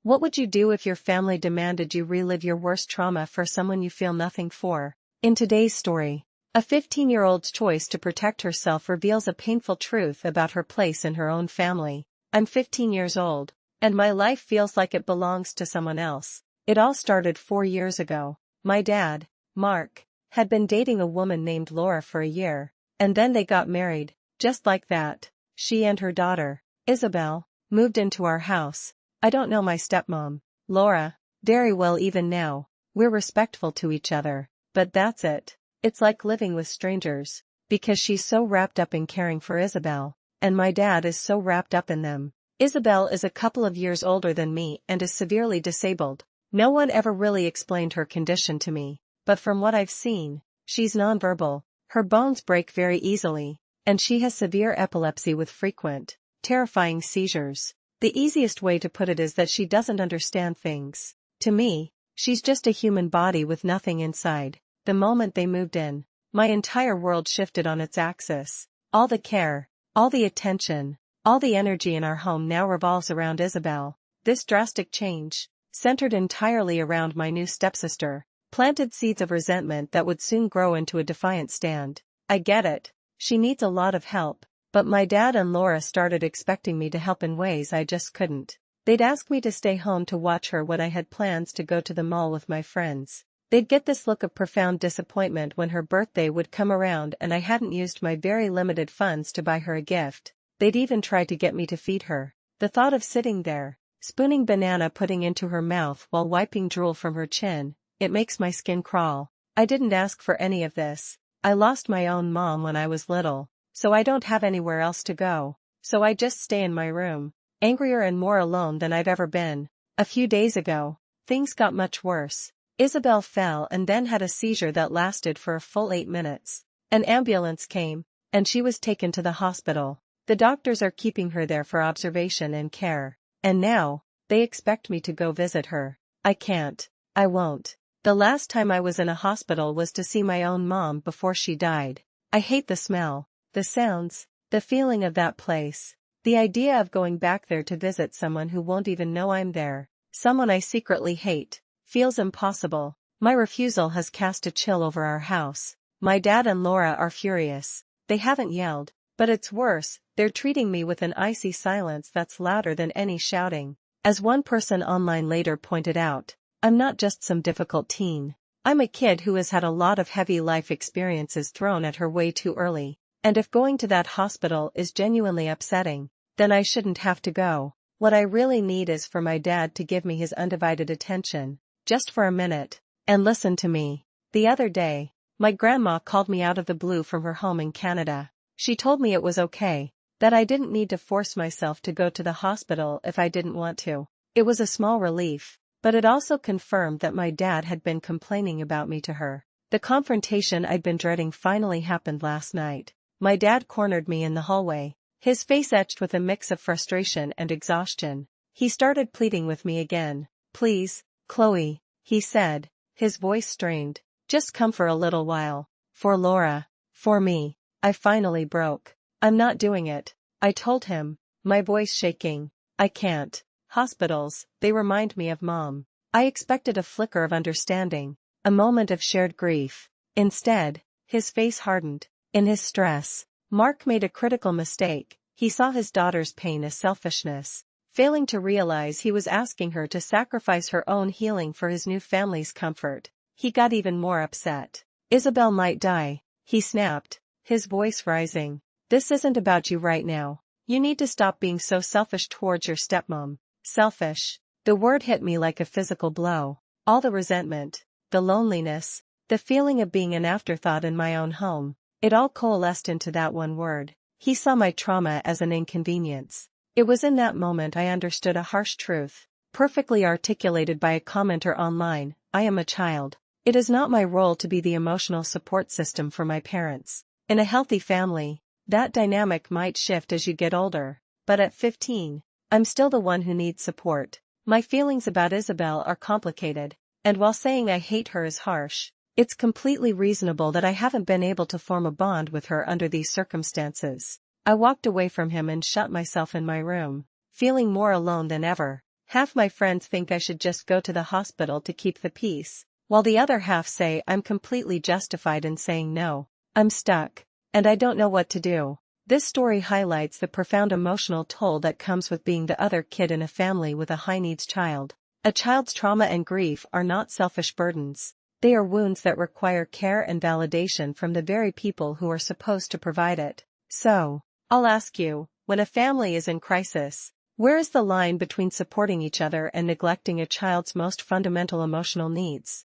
What would you do if your family demanded you relive your worst trauma for someone you feel nothing for? In today's story, a 15-year-old's choice to protect herself reveals a painful truth about her place in her own family. I'm 15 years old, and my life feels like it belongs to someone else. It all started 4 years ago. My dad, Mark, had been dating a woman named Laura for a year, and then they got married, just like that. She and her daughter, Isabel, moved into our house. I don't know my stepmom, Laura, very well even now. We're respectful to each other, but that's it. It's like living with strangers, because she's so wrapped up in caring for Isabel, and my dad is so wrapped up in them. Isabel is a couple of years older than me and is severely disabled. No one ever really explained her condition to me, but from what I've seen, she's nonverbal, her bones break very easily, and she has severe epilepsy with frequent, terrifying seizures. The easiest way to put it is that she doesn't understand things. To me, she's just a human body with nothing inside. The moment they moved in, my entire world shifted on its axis. All the care, all the attention, all the energy in our home now revolves around Isabel. This drastic change, centered entirely around my new stepsister, planted seeds of resentment that would soon grow into a defiant stand. I get it. She needs a lot of help, but my dad and Laura started expecting me to help in ways I just couldn't. They'd ask me to stay home to watch her when I had plans to go to the mall with my friends. They'd get this look of profound disappointment when her birthday would come around and I hadn't used my very limited funds to buy her a gift. They'd even try to get me to feed her. The thought of sitting there, spooning banana pudding into her mouth while wiping drool from her chin, it makes my skin crawl. I didn't ask for any of this. I lost my own mom when I was little, so I don't have anywhere else to go. So I just stay in my room, angrier and more alone than I've ever been. A few days ago, things got much worse. Isabel fell and then had a seizure that lasted for a full 8 minutes. An ambulance came, and she was taken to the hospital. The doctors are keeping her there for observation and care. And now, they expect me to go visit her. I can't. I won't. The last time I was in a hospital was to see my own mom before she died. I hate the smell, the sounds, the feeling of that place. The idea of going back there to visit someone who won't even know I'm there, someone I secretly hate, feels impossible. My refusal has cast a chill over our house. My dad and Laura are furious. They haven't yelled, but it's worse, they're treating me with an icy silence that's louder than any shouting. As one person online later pointed out, I'm not just some difficult teen. I'm a kid who has had a lot of heavy life experiences thrown at her way too early, and if going to that hospital is genuinely upsetting, then I shouldn't have to go. What I really need is for my dad to give me his undivided attention, just for a minute, and listen to me. The other day, my grandma called me out of the blue from her home in Canada. She told me it was okay, that I didn't need to force myself to go to the hospital if I didn't want to. It was a small relief, but it also confirmed that my dad had been complaining about me to her. The confrontation I'd been dreading finally happened last night. My dad cornered me in the hallway, his face etched with a mix of frustration and exhaustion. He started pleading with me again. "Please, Chloe," he said, his voice strained. "Just come for a little while. For Laura. For me." I finally broke. "I'm not doing it," I told him, my voice shaking. "I can't. Hospitals, they remind me of Mom." I expected a flicker of understanding, a moment of shared grief. Instead, his face hardened. In his stress, Mark made a critical mistake. He saw his daughter's pain as selfishness, failing to realize he was asking her to sacrifice her own healing for his new family's comfort. He got even more upset. "Isabel might die," he snapped, his voice rising. "This isn't about you right now. You need to stop being so selfish towards your stepmom." Selfish. The word hit me like a physical blow. All the resentment, the loneliness, the feeling of being an afterthought in my own home, it all coalesced into that one word. He saw my trauma as an inconvenience. It was in that moment I understood a harsh truth, perfectly articulated by a commenter online. I am a child. It is not my role to be the emotional support system for my parents. In a healthy family, that dynamic might shift as you get older, but at 15, I'm still the one who needs support. My feelings about Isabel are complicated, and while saying I hate her is harsh, it's completely reasonable that I haven't been able to form a bond with her under these circumstances. I walked away from him and shut myself in my room, feeling more alone than ever. Half my friends think I should just go to the hospital to keep the peace, while the other half say I'm completely justified in saying no. I'm stuck, and I don't know what to do. This story highlights the profound emotional toll that comes with being the other kid in a family with a high-needs child. A child's trauma and grief are not selfish burdens. They are wounds that require care and validation from the very people who are supposed to provide it. So, I'll ask you, when a family is in crisis, where is the line between supporting each other and neglecting a child's most fundamental emotional needs?